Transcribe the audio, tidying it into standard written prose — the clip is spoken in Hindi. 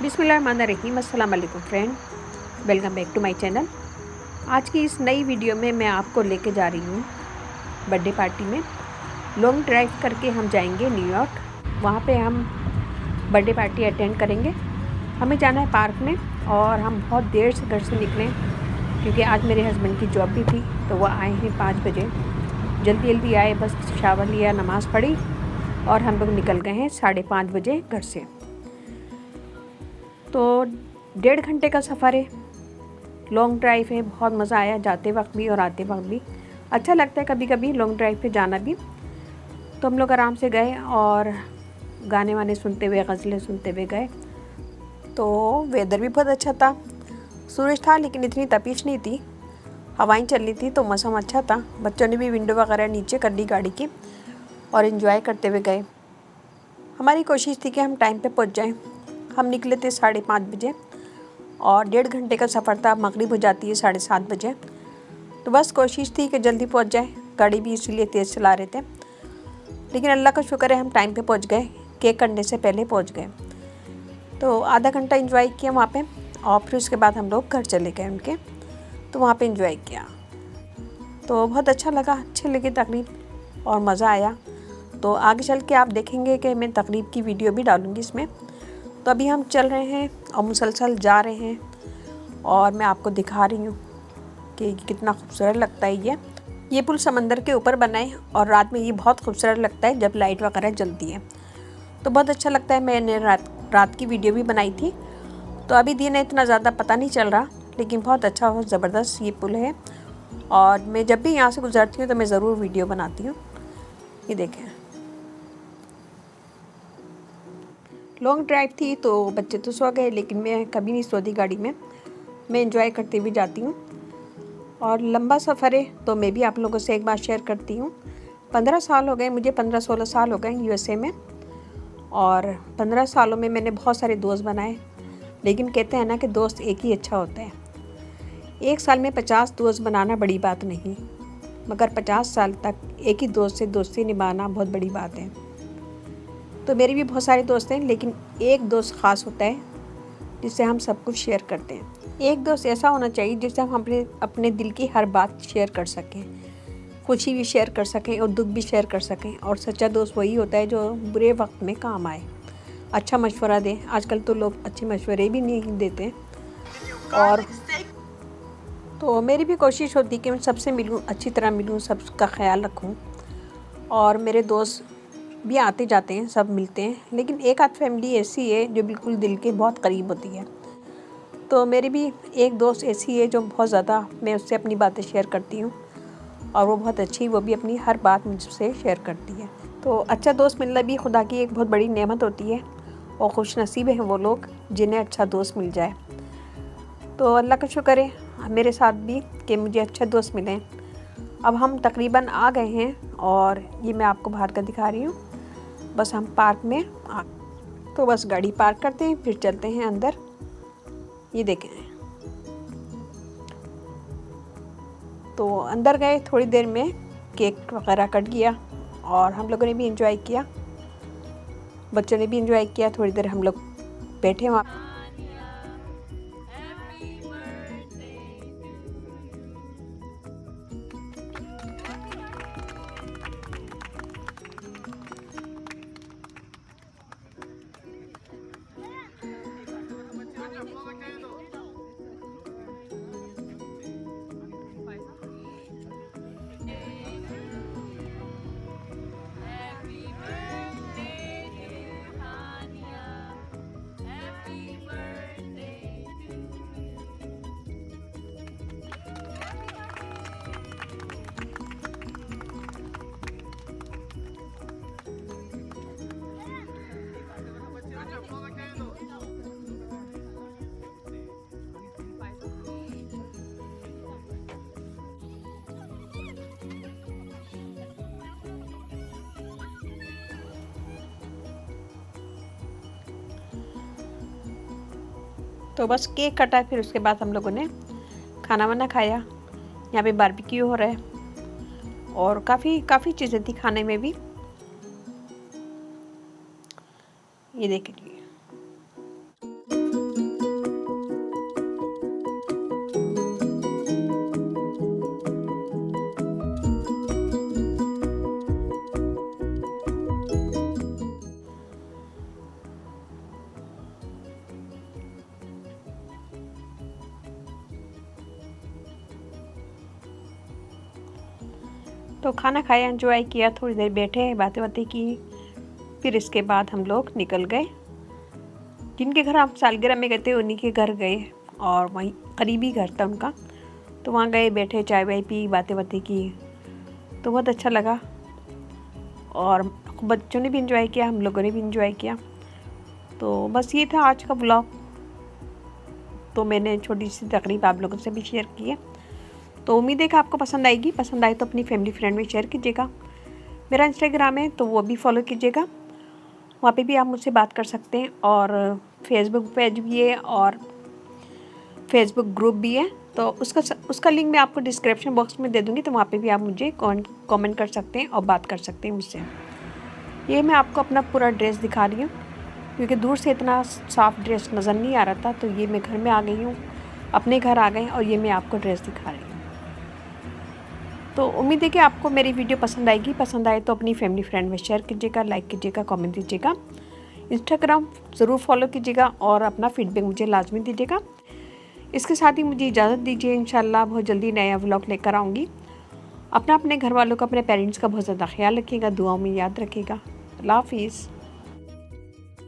बिस्मिल्लाहिर्रहमानिर्रहीम। अस्सलाम वालेकुम friend, welcome back to my channel. आज की इस नई वीडियो में मैं आपको लेके जा रही हूँ बर्थडे पार्टी में। लॉन्ग ड्राइव करके हम जाएंगे न्यूयॉर्क। वहाँ पे हम बर्थडे पार्टी अटेंड करेंगे। हमें जाना है पार्क में और हम बहुत देर से घर से निकले क्योंकि आज मेरे हस्बैंड की जॉब भी थी, तो वह आए हैं 5 बजे। जल्दी आए, बस शावर लिया, नमाज़ पढ़ी और हम लोग निकल गए हैं 5:30 बजे घर से। तो 1.5 घंटे का सफ़र है, लॉन्ग ड्राइव है। बहुत मज़ा आया जाते वक्त भी और आते वक्त भी। अच्छा लगता है कभी कभी लॉन्ग ड्राइव पे जाना भी। तो हम लोग आराम से गए और गाने वाने सुनते हुए, गज़लें सुनते हुए गए। तो वेदर भी बहुत अच्छा था, सूरज था लेकिन इतनी तपिश नहीं थी, हवाएं चल रही थी, तो मौसम अच्छा था। बच्चों ने भी विंडो वगैरह नीचे कर ली गाड़ी की और एंजॉय करते हुए गए। हमारी कोशिश थी कि हम टाइम पे पहुंच जाएं। हम निकले थे 5:30 बजे और 1.5 घंटे का सफ़र था। मगरिब हो जाती है 7:30 बजे। तो बस कोशिश थी कि जल्दी पहुंच जाए। गाड़ी भी इसीलिए तेज़ चला रहे थे, लेकिन अल्लाह का शुक्र है हम टाइम पे पहुंच गए, केक कटने से पहले पहुंच गए। तो आधा घंटा एंजॉय किया वहाँ पे और फिर उसके बाद हम लोग घर चले गए उनके। तो वहाँ पे एंजॉय किया, तो बहुत अच्छा लगा, अच्छी लगी तकरीब और मज़ा आया। तो आगे चल के आप देखेंगे कि मैं तकरीब की वीडियो भी डालूँगी इसमें। तो अभी हम चल रहे हैं और मुसलसल जा रहे हैं और मैं आपको दिखा रही हूँ कि कितना खूबसूरत लगता है। ये पुल समंदर के ऊपर बना है और रात में ये बहुत खूबसूरत लगता है जब लाइट वगैरह जलती है, तो बहुत अच्छा लगता है। मैंने रात की वीडियो भी बनाई थी। तो अभी दिन है, इतना ज़्यादा पता नहीं चल रहा, लेकिन बहुत अच्छा और ज़बरदस्त ये पुल है। और मैं जब भी यहाँ से गुजरती हूँ तो मैं ज़रूर वीडियो बनाती हूँ। ये देखें, लॉन्ग ड्राइव थी तो बच्चे तो सो गए, लेकिन मैं कभी नहीं सोती गाड़ी में, मैं एंजॉय करते हुए जाती हूँ। और लंबा सफ़र है तो मैं भी आप लोगों से एक बात शेयर करती हूँ। 15 साल हो गए मुझे, 15-16 साल हो गए यूएसए में, और 15 सालों में मैंने बहुत सारे दोस्त बनाए। लेकिन कहते हैं ना कि दोस्त एक ही अच्छा होता है। एक साल में 50 दोस्त बनाना बड़ी बात नहीं, मगर 50 साल तक एक ही दोस्त से दोस्ती निभाना बहुत बड़ी बात है। तो मेरे भी बहुत सारे दोस्त हैं, लेकिन एक दोस्त ख़ास होता है जिससे हम सब कुछ शेयर करते हैं। एक दोस्त ऐसा होना चाहिए जिससे हम अपने दिल की हर बात शेयर कर सकें, खुशी भी शेयर कर सकें और दुख भी शेयर कर सकें। और सच्चा दोस्त वही होता है जो बुरे वक्त में काम आए, अच्छा मशवरा दे। आजकल तो लोग अच्छे मशवरे भी नहीं देते। और तो मेरी भी कोशिश होती है कि मैं सबसे मिलूँ, अच्छी तरह मिलूँ, सबका ख्याल रखूँ। और मेरे दोस्त भी आते जाते हैं, सब मिलते हैं, लेकिन एक आध फैमिली ऐसी है जो बिल्कुल दिल के बहुत करीब होती है। तो मेरी भी एक दोस्त ऐसी है जो बहुत ज़्यादा, मैं उससे अपनी बातें शेयर करती हूँ और वो बहुत अच्छी, वो भी अपनी हर बात मुझसे शेयर करती है। तो अच्छा दोस्त मिलना भी खुदा की एक बहुत बड़ी नेमत होती है और खुश नसीब हैं वो लोग जिन्हें अच्छा दोस्त मिल जाए। तो अल्लाह का शुक्र है मेरे साथ भी कि मुझे अच्छे दोस्त मिले। अब हम तकरीबन आ गए हैं और ये मैं आपको बाहर का दिखा रही हूँ। बस हम पार्क में तो बस गाड़ी पार्क करते हैं, फिर चलते हैं अंदर। ये देखें, तो अंदर गए, थोड़ी देर में केक वगैरह कट गया और हम लोगों ने भी एंजॉय किया, बच्चों ने भी एंजॉय किया। थोड़ी देर हम लोग बैठे वहाँ। तो बस केक कटा, फिर उसके बाद हम लोगों ने खाना वाना खाया। यहाँ पे बारबेक्यू हो रहा है और काफ़ी चीज़ें थी खाने में भी। ये देखिए। तो खाना खाया, एंजॉय किया, थोड़ी देर बैठे, बातें बातें की, फिर इसके बाद हम लोग निकल गए। जिनके घर हम सालगिरह में गए थे उन्हीं के घर गए, और वहीं करीबी घर था उनका, तो वहाँ गए, बैठे, चाय वाय पी, बातें बातें की, तो बहुत अच्छा लगा। और बच्चों ने भी इंजॉय किया, हम लोगों ने भी इंजॉय किया। तो बस ये था आज का व्लॉग। तो मैंने छोटी सी तकरीब आप लोगों से भी शेयर की है। तो उम्मीद है कि आपको पसंद आएगी। पसंद आए तो अपनी फैमिली फ्रेंड में शेयर कीजिएगा। मेरा इंस्टाग्राम है तो वो भी फॉलो कीजिएगा, वहाँ पे भी आप मुझसे बात कर सकते हैं। और फेसबुक पेज भी है और फेसबुक ग्रुप भी है, तो उसका लिंक मैं आपको डिस्क्रिप्शन बॉक्स में दे दूँगी, तो वहाँ पे भी आप मुझे कमेंट कर सकते हैं और बात कर सकते हैं मुझसे। ये मैं आपको अपना पूरा ड्रेस दिखा रही हूँ, क्योंकि दूर से इतना साफ ड्रेस नज़र नहीं आ रहा था, तो ये मैं घर में आ गई हूँ, अपने घर आ गए, और ये मैं आपको ड्रेस दिखा रही हूँ। तो उम्मीद है कि आपको मेरी वीडियो पसंद आएगी। पसंद आए तो अपनी फैमिली फ्रेंड में शेयर कीजिएगा, लाइक कीजिएगा, कमेंट दीजिएगा। इंस्टाग्राम ज़रूर फॉलो कीजिएगा और अपना फीडबैक मुझे लाजमी दीजिएगा। इसके साथ ही मुझे इजाज़त दीजिए। इंशाल्लाह बहुत जल्दी नया व्लॉग लेकर आऊँगी। अपने घर वालों का, अपने पेरेंट्स का बहुत ज़्यादा ख्याल रखिएगा, दुआओं में याद रखिएगा। अल्लाह हाफिज़।